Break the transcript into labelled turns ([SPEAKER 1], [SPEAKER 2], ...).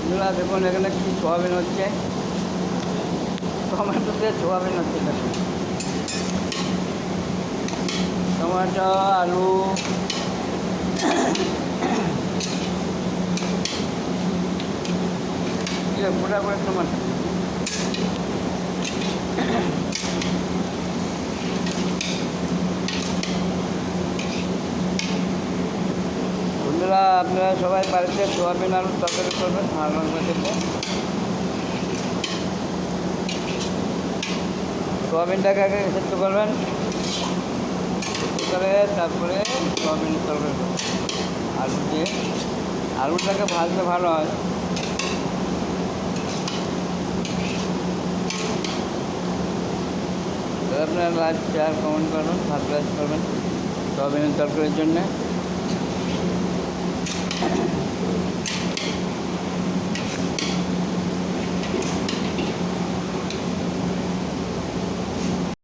[SPEAKER 1] বন্ধুরা দেখুন এখানে কি সোয়াবিন হচ্ছে, টমেটো দিয়ে সোয়াবিন হচ্ছে। দেখুন টমেটো, আলু, গোটা করে টমেটো। বন্ধুরা আপনারা সবাই বাড়িতে সোয়াবিন আলুর তরকারি করবেন আর বাড়িতে সোয়াবিনটাকে আগে সেদ্ধ করবেন, সেদ্ধ করে তারপরে সোয়াবিনের তরকারি করবেন আলু দিয়ে। আলুটাকে ভাজলে ভালো হয়। আপনারা লাইক শেয়ার কমেন্ট করবেন, সাবস্ক্রাইব করবেন সোয়াবিনের তরকারির জন্যে।